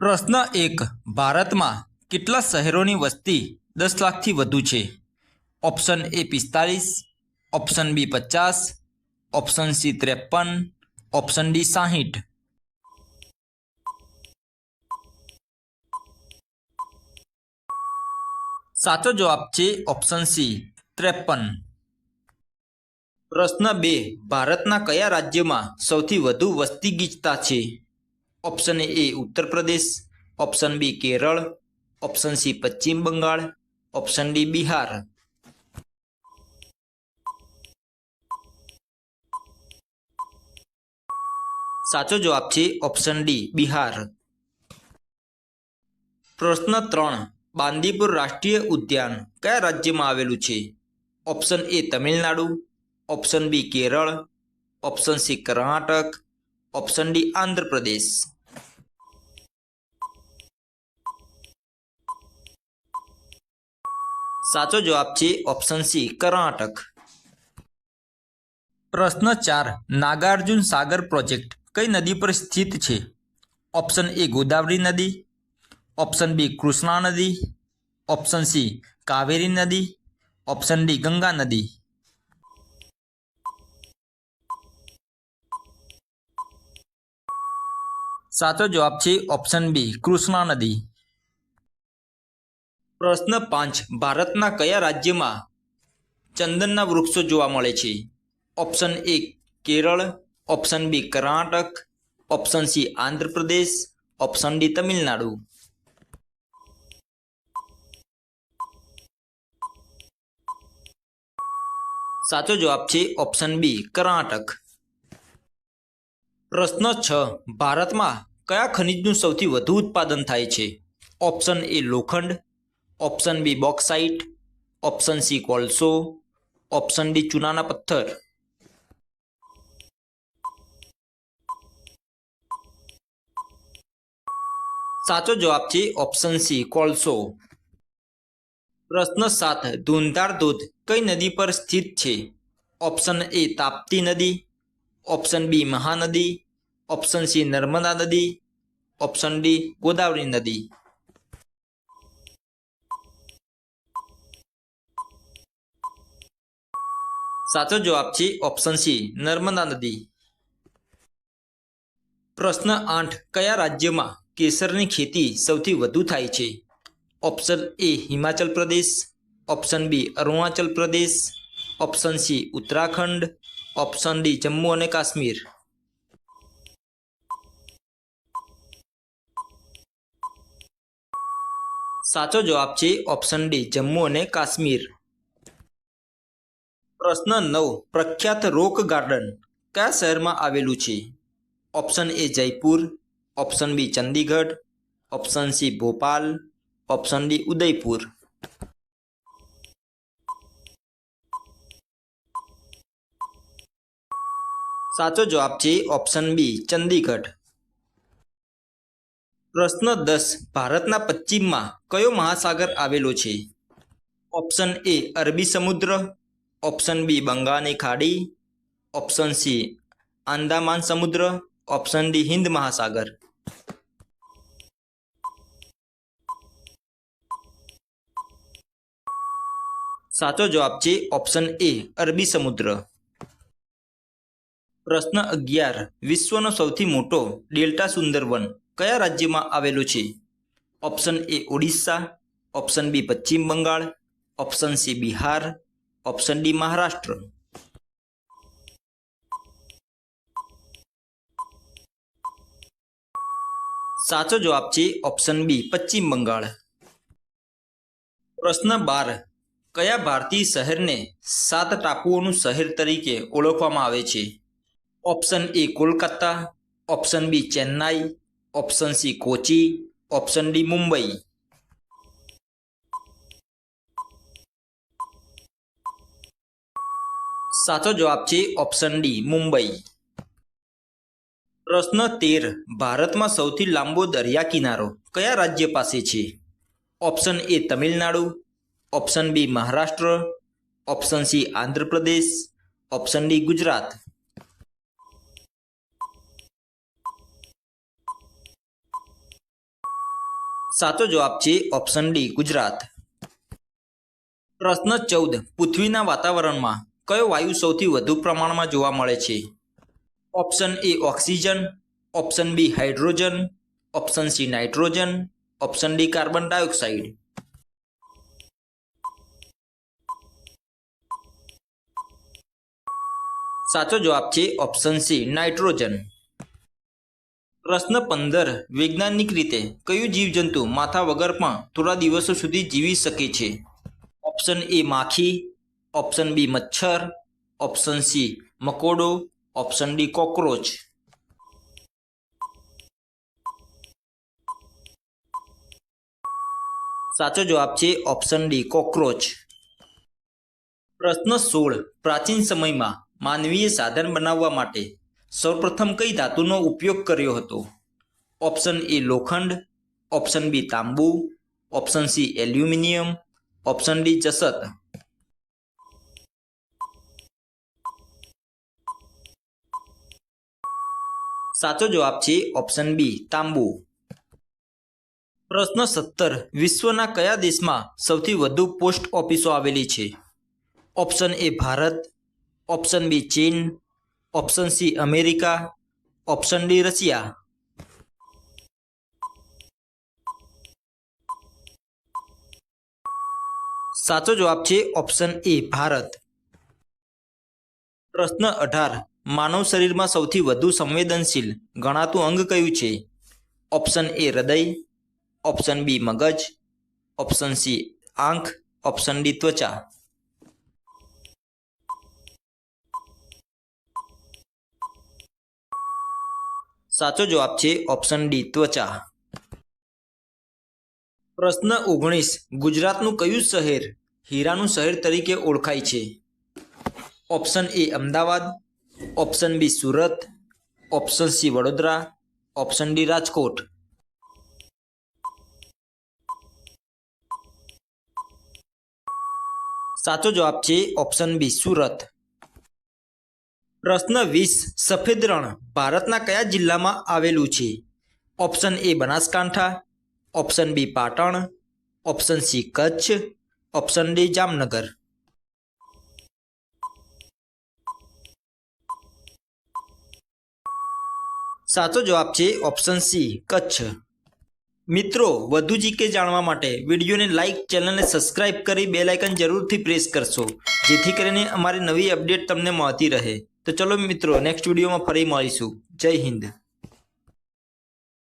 પ્રશ્ન 1. ભારતમાં કેટલા શહેરોની વસ્તી 10 લાખથી વધુ છે? Option A 45, option B 50, option C 53, option D 60. સાચો જવાબ છે ઓપ્શન સી 53. પ્રશ્ન 2. ભારતના કયા રાજ્યમાં સૌથી વધુ વસ્તી ગીચતા છે? Option A Uttar Pradesh, option B Kerala, option C Paschim Bangal, option D Bihar. સાચો જવાબ છે ઓપ્શન ડી બિહાર. પ્રશ્ન 3. બાંદીપુર રાષ્ટ્રીય ઉદ્યાન કયા રાજ્યમાં આવેલું છે? Option A Tamil Nadu, option B Kerala, option C Karnataka, option D Andhra Pradesh. સાચો જવાબ છે ઓપ્શન સી કર્ણાટક. પ્રશ્ન 4. નાગાર્જુન સાગર પ્રોજેક્ટ કઈ નદી પર સ્થિત છે? ઓપ્શન એ ગોદાવરી નદી, ઓપ્શન બી કૃષ્ણા નદી, ઓપ્શન સી કાવેરી નદી, ઓપ્શન ડી ગંગા નદી. સાચો જવાબ છે ઓપ્શન બી કૃષ્ણા નદી. પ્રશ્ન 5. ભારતના કયા રાજ્યમાં ચંદનના વૃક્ષો જોવા મળે છે? Option A Kerala, option B Karnataka, option C Andhra Pradesh, option D Tamil Nadu. સાચો જવાબ છે ઓપ્શન બી કર્ણાટક. પ્રશ્ન 6. ભારતમાં કયા ખનિજનું સૌથી વધુ ઉત્પાદન થાય છે? ઓપ્શન એ લોખંડ, option B bauxite, option C કોલસો, ઓપ્શન ડી ચૂનાના પથ્થર. સાચો જવાબ છે ઓપ્શન સી કોલસો. પ્રશ્ન 7. ધુંધાર ધોધ કઈ નદી પર સ્થિત છે? ઓપ્શન એ તાપ્તી નદી, option B Mahanadi, option C Narmada નદી, ઓપ્શન ડી ગોદાવરી નદી. સાચો જવાબ છે ઓપ્શન સી નર્મદા નદી. પ્રશ્ન 8. કયા રાજ્યમાં કેસરની ખેતી સૌથી વધુ થાય છે? ઓપ્શન એ હિમાચલ પ્રદેશ, ઓપ્શન બી Arunachal Pradesh, option C Uttarakhand, option D Jammu અને કાશ્મીર. સાચો જવાબ છે ઓપ્શન ડી જમ્મુ અને કાશ્મીર. પ્રશ્ન 9. પ્રખ્યાત રોક ગાર્ડન કયા શહેરમાં આવેલું છે? Option A Jaipur, option B Chandigarh, option C Bhopal, option D Udaipur. સાચો જવાબ છે ઓપ્શન બી ચંદીગઢ. પ્રશ્ન 10. ભારતના પશ્ચિમમાં કયો મહાસાગર આવેલો છે? ઓપ્શન એ અરબી સમુદ્ર, ઓપ્શન બી બંગાળની ખાડી, ઓપ્શન સી આંદામાન સમુદ્ર, ઓપ્શન ડી હિન્દ મહાસાગર. સાચો જવાબ છે ઓપ્શન એ અરબી સમુદ્ર. પ્રશ્ન 11. વિશ્વનો સૌથી મોટો ડેલ્ટા સુંદરવન કયા રાજ્યમાં આવેલો છે? Option A Odisha, option B Paschim Bangal, option C Bihar, option D Maharashtra. સાચો જવાબ છે ઓપ્શન બી પશ્ચિમ બંગાળ. પ્રશ્ન 12. કયા ભારતીય શહેરને 7 ટાપુઓનું શહેર તરીકે ઓળખવામાં આવે છે? Option A Kolkata, option B Chennai, option C Kochi, option D Mumbai. સાચો જવાબ છે ઓપ્શન ડી મુંબઈ. પ્રશ્ન 13. ભારતમાં સૌથી લાંબો દરિયા કિનારો કયા રાજ્ય પાસે છે? Option A Tamil Nadu, option B Maharashtra, option C Andhra Pradesh, option D Gujarat. સાચો જવાબ છે ઓપ્શન ડી ગુજરાત. પ્રશ્ન 14. પૃથ્વીના વાતાવરણમાં કયો વાયુ સૌથી વધુ પ્રમાણમાં જોવા મળે છે? Option A oxygen, option B hydrogen, option C nitrogen, option D carbon dioxide. સાચો જવાબ છે ઓપ્શન સી નાઇટ્રોજન. પ્રશ્ન 15. વૈજ્ઞાનિક રીતે કયું જીવજંતુ માથા વગર પણ થોડા દિવસો સુધી જીવી શકે છે? ઓપ્શન એ માખી, ઓપ્શન બી મચ્છર, ઓપ્શન સી મકોડો, ઓપ્શન ડી કોકરોચ. સાચો જવાબ છે ઓપ્શન ડી કોકરોચ. પ્રશ્ન 16. પ્રાચીન સમયમાં માનવીએ સાધન બનાવવા માટે સૌપ્રથમ કઈ ધાતુનો ઉપયોગ કર્યો હતો? ઓપ્શન એ લોખંડ, ઓપ્શન બી તાંબુ, option C aluminium, option D જસત. સાચો જવાબ છે ઓપ્શન બી તાંબુ. પ્રશ્ન 17. વિશ્વના કયા દેશમાં સૌથી વધુ પોસ્ટ ઓફિસો આવેલી છે? Option A Bharat, option B ચીન, option C America, option D Russia. સાચો જવાબ છે ઓપ્શન એ ભારત. પ્રશ્ન 18. માનવ શરીરમાં સૌથી વધુ સંવેદનશીલ ગણાતું અંગ કયું છે? ઓપ્શન એ હૃદય, ઓપ્શન બી મગજ, ઓપ્શન સી આંખ, ઓપ્શન ડી ત્વચા. સાચો જવાબ છે ઓપ્શન ડી ત્વચા. પ્રશ્ન 19. ગુજરાતનું કયું શહેર હીરાનું શહેર તરીકે ઓળખાય છે? Option A Ahmedabad, option B Surat, option C Vadodara, option D Rajkot. સાચો જવાબ છે ઓપ્શન બી સુરત. પ્રશ્ન 20. સફેદ રણ ભારતના કયા જિલ્લામાં આવેલું છે? Option A Banaskantha, option B Patan, option C Kutch, option D Jamnagar. સાચો જવાબ છે ઓપ્શન સી કચ્છ. મિત્રો, વધુ જીકે જાણવા માટે વિડીયોને લાઇક, ચેનલને સબસ્ક્રાઇબ કરી બેલ આઇકન જરૂરથી પ્રેસ કરશો, જેથી કરીને અમારી નવી અપડેટ તમને મળતી રહે. તો ચલો મિત્રો, નેક્સ્ટ વિડીયોમાં ફરી મળીશું. જય હિન્દ.